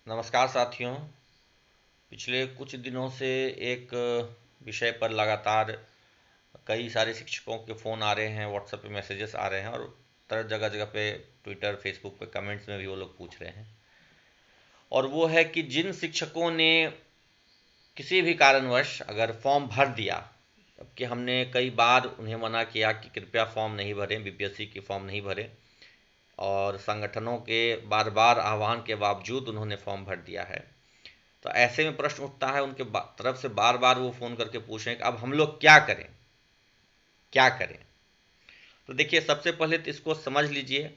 नमस्कार साथियों। पिछले कुछ दिनों से एक विषय पर लगातार कई सारे शिक्षकों के फ़ोन आ रहे हैं, व्हाट्सएप पे मैसेजेस आ रहे हैं और तरह जगह जगह पे ट्विटर फेसबुक पे कमेंट्स में भी वो लोग पूछ रहे हैं। और वो है कि जिन शिक्षकों ने किसी भी कारणवश अगर फॉर्म भर दिया, जबकि हमने कई बार उन्हें मना किया कि कृपया फॉर्म नहीं भरें, बीपीएससी की फॉर्म नहीं भरें, और संगठनों के बार बार आह्वान के बावजूद उन्होंने फॉर्म भर दिया है, तो ऐसे में प्रश्न उठता है उनके तरफ से बार बार वो फ़ोन करके पूछ रहे हैं कि अब हम लोग क्या करें, क्या करें। तो देखिए, सबसे पहले तो इसको समझ लीजिए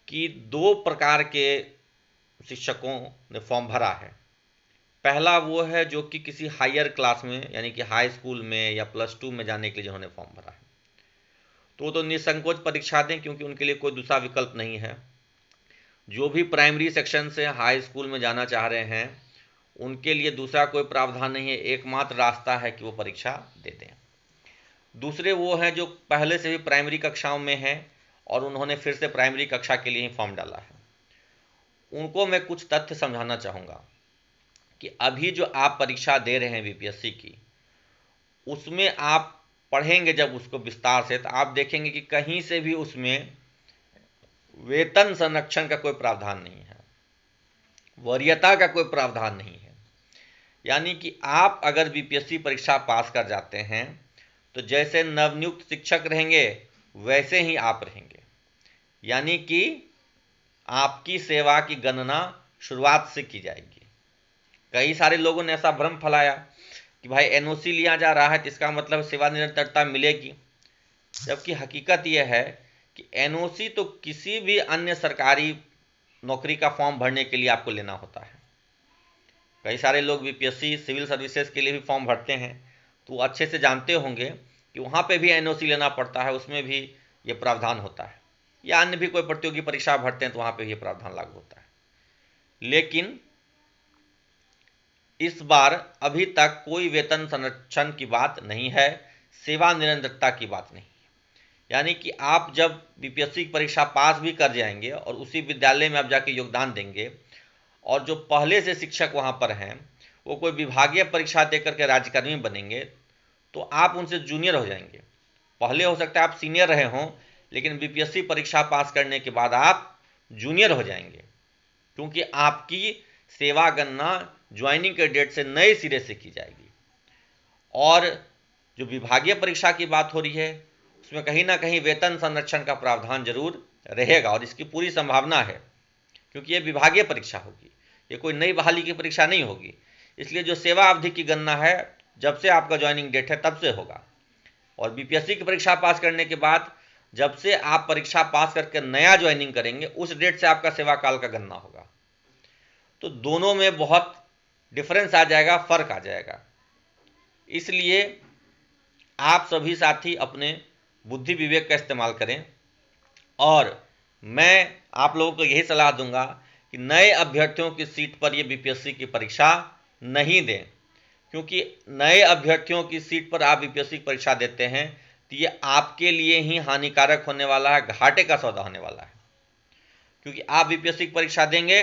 कि दो प्रकार के शिक्षकों ने फॉर्म भरा है। पहला वो है जो कि किसी हायर क्लास में, यानी कि हाई स्कूल में या +2 में जाने के लिए जिन्होंने फॉर्म भरा है, तो वो तो निसंकोच परीक्षा दें, क्योंकि उनके लिए कोई दूसरा विकल्प नहीं है। जो भी प्राइमरी सेक्शन से हाई स्कूल में जाना चाह रहे हैं, उनके लिए दूसरा कोई प्रावधान नहीं है, एकमात्र रास्ता है कि वो परीक्षा दे दें। दूसरे वो हैं जो पहले से भी प्राइमरी कक्षाओं में हैं और उन्होंने फिर से प्राइमरी कक्षा के लिए ही फॉर्म डाला है। उनको मैं कुछ तथ्य समझाना चाहूँगा कि अभी जो आप परीक्षा दे रहे हैं बीपीएससी की, उसमें आप पढ़ेंगे जब उसको विस्तार से, तो आप देखेंगे कि कहीं से भी उसमें वेतन संरक्षण का कोई प्रावधान नहीं है, वरीयता का कोई प्रावधान नहीं है। यानी कि आप अगर बीपीएससी परीक्षा पास कर जाते हैं तो जैसे नवनियुक्त शिक्षक रहेंगे वैसे ही आप रहेंगे, यानी कि आपकी सेवा की गणना शुरुआत से की जाएगी। कई सारे लोगों ने ऐसा भ्रम फैलाया कि भाई एनओसी लिया जा रहा है तो इसका मतलब सेवा निरंतरता मिलेगी, जबकि हकीकत यह है कि एनओसी तो किसी भी अन्य सरकारी नौकरी का फॉर्म भरने के लिए आपको लेना होता है। कई सारे लोग बीपीएससी सिविल सर्विसेज के लिए भी फॉर्म भरते हैं, तो वो अच्छे से जानते होंगे कि वहाँ पे भी एनओसी लेना पड़ता है, उसमें भी ये प्रावधान होता है। या अन्य भी कोई प्रतियोगी परीक्षा भरते हैं तो वहाँ पे ये प्रावधान लागू होता है। लेकिन इस बार अभी तक कोई वेतन संरक्षण की बात नहीं है, सेवा निरंतरता की बात नहीं है। यानी कि आप जब बीपीएससी की परीक्षा पास भी कर जाएंगे और उसी विद्यालय में आप जाके योगदान देंगे, और जो पहले से शिक्षक वहाँ पर हैं वो कोई विभागीय परीक्षा देकर के राज्यकर्मी बनेंगे, तो आप उनसे जूनियर हो जाएंगे। पहले हो सकता है आप सीनियर रहे हों, लेकिन बीपीएससी परीक्षा पास करने के बाद आप जूनियर हो जाएंगे, क्योंकि आपकी सेवा गणना ज्वाइनिंग के डेट से नए सिरे से की जाएगी। और जो विभागीय परीक्षा की बात हो रही है उसमें कहीं ना कहीं वेतन संरक्षण का प्रावधान जरूर रहेगा, और इसकी पूरी संभावना है, क्योंकि ये विभागीय परीक्षा होगी, ये कोई नई बहाली की परीक्षा नहीं होगी। इसलिए जो सेवा अवधि की गणना है जब से आपका ज्वाइनिंग डेट है तब से होगा, और बीपीएससी की परीक्षा पास करने के बाद जब से आप परीक्षा पास करके नया ज्वाइनिंग करेंगे उस डेट से आपका सेवा काल का गणना होगा। तो दोनों में बहुत डिफरेंस आ जाएगा, फर्क आ जाएगा। इसलिए आप सभी साथी अपने बुद्धि विवेक का इस्तेमाल करें, और मैं आप लोगों को यही सलाह दूंगा कि नए अभ्यर्थियों की सीट पर ये बीपीएससी की परीक्षा नहीं दें, क्योंकि नए अभ्यर्थियों की सीट पर आप बीपीएससी की परीक्षा देते हैं तो ये आपके लिए ही हानिकारक होने वाला है, घाटे का सौदा होने वाला है। क्योंकि आप बीपीएससी की परीक्षा देंगे,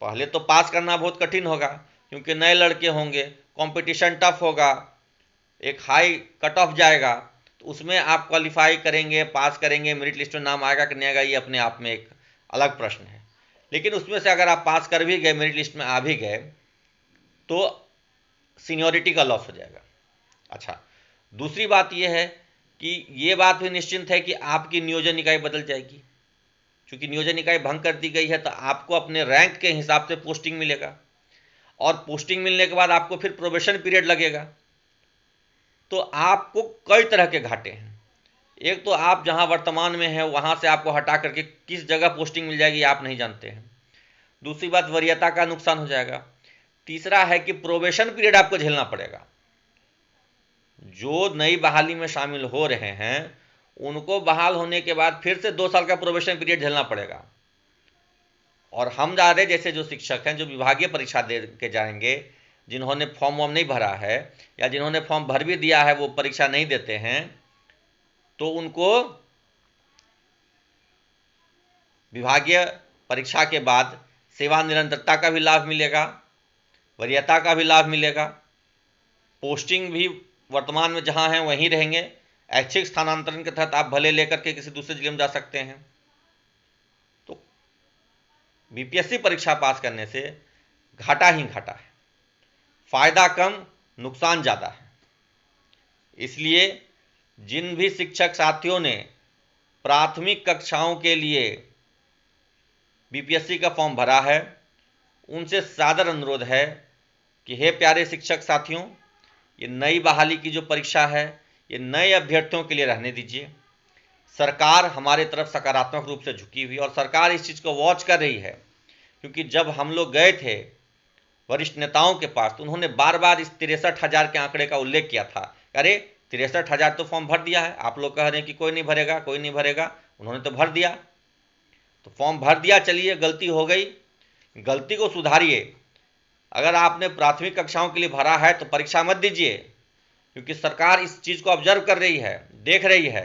पहले तो पास करना बहुत कठिन होगा, क्योंकि नए लड़के होंगे, कंपटीशन टफ होगा, एक हाई कट ऑफ जाएगा, तो उसमें आप क्वालिफाई करेंगे, पास करेंगे, मेरिट लिस्ट में नाम आएगा कि नहीं आएगा, ये अपने आप में एक अलग प्रश्न है। लेकिन उसमें से अगर आप पास कर भी गए, मेरिट लिस्ट में आ भी गए, तो सीनियोरिटी का लॉस हो जाएगा। अच्छा, दूसरी बात यह है कि ये बात भी निश्चिंत है कि आपकी नियोजन इकाई बदल जाएगी। क्योंकि नियोजन इकाई भंग कर दी गई है तो आपको अपने रैंक के हिसाब से पोस्टिंग मिलेगा, और पोस्टिंग मिलने के बाद आपको फिर प्रोबेशन पीरियड लगेगा। तो आपको कई तरह के घाटे हैं। एक तो आप जहां वर्तमान में हैं वहां से आपको हटा करके किस जगह पोस्टिंग मिल जाएगी आप नहीं जानते हैं। दूसरी बात, वरीयता का नुकसान हो जाएगा। तीसरा है कि प्रोबेशन पीरियड आपको झेलना पड़ेगा। जो नई बहाली में शामिल हो रहे हैं उनको बहाल होने के बाद फिर से 2 साल का प्रोबेशन पीरियड झेलना पड़ेगा। और हम जा रहे जैसे जो शिक्षक हैं जो विभागीय परीक्षा दे के जाएंगे, जिन्होंने फॉर्म वॉर्म नहीं भरा है या जिन्होंने फॉर्म भर भी दिया है वो परीक्षा नहीं देते हैं, तो उनको विभागीय परीक्षा के बाद सेवा निरंतरता का भी लाभ मिलेगा, वरीयता का भी लाभ मिलेगा, पोस्टिंग भी वर्तमान में जहां हैं वहीं रहेंगे। ऐच्छिक स्थानांतरण के तहत आप भले लेकर के किसी दूसरे जिले में जा सकते हैं। तो बीपीएससी परीक्षा पास करने से घाटा ही घाटा है, फायदा कम नुकसान ज़्यादा है। इसलिए जिन भी शिक्षक साथियों ने प्राथमिक कक्षाओं के लिए बीपीएससी का फॉर्म भरा है, उनसे सादर अनुरोध है कि हे प्यारे शिक्षक साथियों, ये नई बहाली की जो परीक्षा है ये नए अभ्यर्थियों के लिए रहने दीजिए। सरकार हमारे तरफ सकारात्मक रूप से झुकी हुई और सरकार इस चीज़ को वॉच कर रही है, क्योंकि जब हम लोग गए थे वरिष्ठ नेताओं के पास तो उन्होंने बार बार इस 63,000 के आंकड़े का उल्लेख किया था। अरे 63,000 तो फॉर्म भर दिया है, आप लोग कह रहे हैं कि कोई नहीं भरेगा, कोई नहीं भरेगा, उन्होंने तो भर दिया। तो फॉर्म भर दिया, चलिए गलती हो गई, गलती को सुधारिए। अगर आपने प्राथमिक कक्षाओं के लिए भरा है तो परीक्षा मत दीजिए, क्योंकि सरकार इस चीज़ को ऑब्जर्व कर रही है, देख रही है।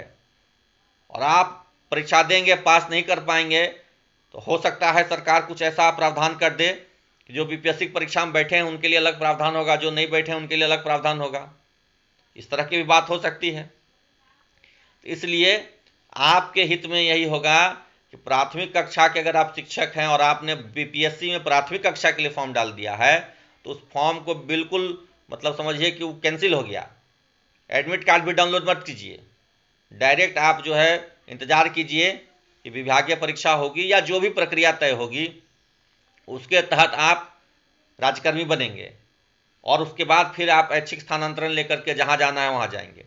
और आप परीक्षा देंगे, पास नहीं कर पाएंगे तो हो सकता है सरकार कुछ ऐसा प्रावधान कर दे कि जो बीपीएससी की परीक्षा में बैठे हैं उनके लिए अलग प्रावधान होगा, जो नहीं बैठे हैं उनके लिए अलग प्रावधान होगा। इस तरह की भी बात हो सकती है। तो इसलिए आपके हित में यही होगा कि प्राथमिक कक्षा के अगर आप शिक्षक हैं और आपने बीपीएससी में प्राथमिक कक्षा के लिए फॉर्म डाल दिया है तो उस फॉर्म को बिल्कुल मतलब समझिए कि वो कैंसिल हो गया। एडमिट कार्ड भी डाउनलोड मत कीजिए, डायरेक्ट आप जो है इंतज़ार कीजिए कि विभागीय परीक्षा होगी या जो भी प्रक्रिया तय होगी उसके तहत आप राज्यकर्मी बनेंगे और उसके बाद फिर आप ऐच्छिक स्थानांतरण लेकर के जहाँ जाना है वहाँ जाएंगे।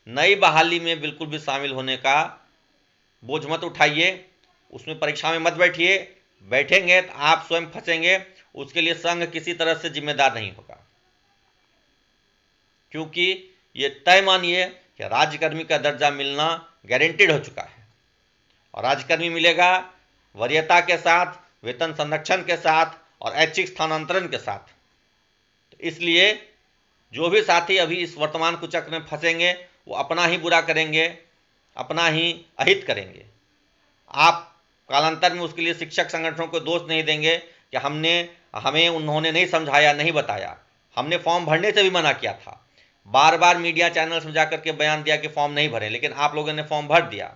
नई बहाली में बिल्कुल भी शामिल होने का बोझ मत उठाइए, उसमें परीक्षा में मत बैठिए। बैठेंगे तो आप स्वयं फंसेंगे, उसके लिए संघ किसी तरह से जिम्मेदार नहीं होगा, क्योंकि ये तय मानिए कि राज्यकर्मी का दर्जा मिलना गारंटीड हो चुका है और राज्यकर्मी मिलेगा वरीयता के साथ, वेतन संरक्षण के साथ और ऐच्छिक स्थानांतरण के साथ। तो इसलिए जो भी साथी अभी इस वर्तमान कुचक्र में फंसेंगे वो अपना ही बुरा करेंगे, अपना ही अहित करेंगे। आप कालांतर में उसके लिए शिक्षक संगठनों को दोष नहीं देंगे कि हमें उन्होंने नहीं समझाया, नहीं बताया, हमने फॉर्म भरने से भी मना किया था, बार बार मीडिया चैनल्स में जाकर के बयान दिया कि फॉर्म नहीं भरे, लेकिन आप लोगों ने फॉर्म भर दिया।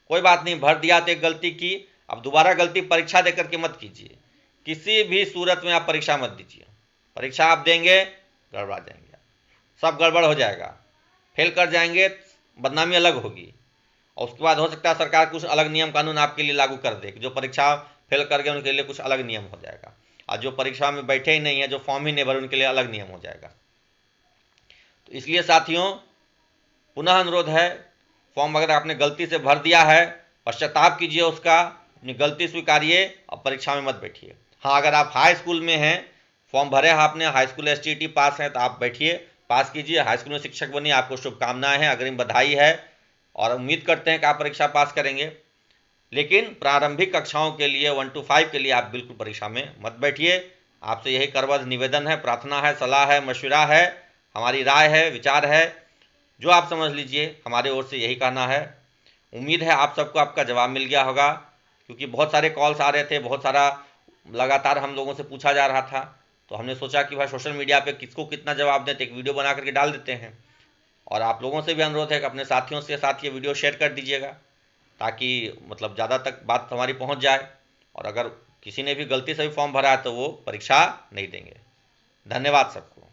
कोई बात नहीं, भर दिया तो एक गलती की, अब दोबारा गलती परीक्षा देकर के मत कीजिए। किसी भी सूरत में आप परीक्षा मत दीजिए। परीक्षा आप देंगे गड़बड़ा जाएंगे, सब गड़बड़ हो जाएगा, फेल कर जाएंगे, बदनामी अलग होगी और उसके बाद हो सकता है सरकार कुछ अलग नियम कानून आपके लिए लागू कर दे कि जो परीक्षा फेल कर गए उनके लिए कुछ अलग नियम हो जाएगा, और जो परीक्षा में बैठे ही नहीं है, जो फॉर्म ही नहीं भरे, उनके लिए अलग नियम हो जाएगा। तो इसलिए साथियों पुनः अनुरोध है, फॉर्म अगर आपने गलती से भर दिया है पश्चाताप कीजिए, उसका अपनी गलती स्वीकारिए और परीक्षा में मत बैठिए। हाँ, अगर आप हाई स्कूल में हैं, फॉर्म भरे हैं आपने, हाई स्कूल एसटीईटी पास हैं, तो आप बैठिए, पास कीजिए, हाई स्कूल में शिक्षक बनिए, आपको शुभकामनाएं हैं, अग्रिम बधाई है और उम्मीद करते हैं कि आप परीक्षा पास करेंगे। लेकिन प्रारंभिक कक्षाओं के लिए 1 to 5 के लिए आप बिल्कुल परीक्षा में मत बैठिए। आपसे यही करबद्ध निवेदन है, प्रार्थना है, सलाह है, मशविरा है, हमारी राय है, विचार है, जो आप समझ लीजिए। हमारे ओर से यही कहना है। उम्मीद है आप सबको आपका जवाब मिल गया होगा, क्योंकि बहुत सारे कॉल्स आ रहे थे, बहुत सारा लगातार हम लोगों से पूछा जा रहा था, तो हमने सोचा कि भाई सोशल मीडिया पे किसको कितना जवाब दें, तो एक वीडियो बना करके डाल देते हैं। और आप लोगों से भी अनुरोध है कि अपने साथियों के साथ ये वीडियो शेयर कर दीजिएगा, ताकि मतलब ज़्यादा तक बात हमारी पहुंच जाए। और अगर किसी ने भी गलती से भी फॉर्म भरा है तो वो परीक्षा नहीं देंगे। धन्यवाद सबको।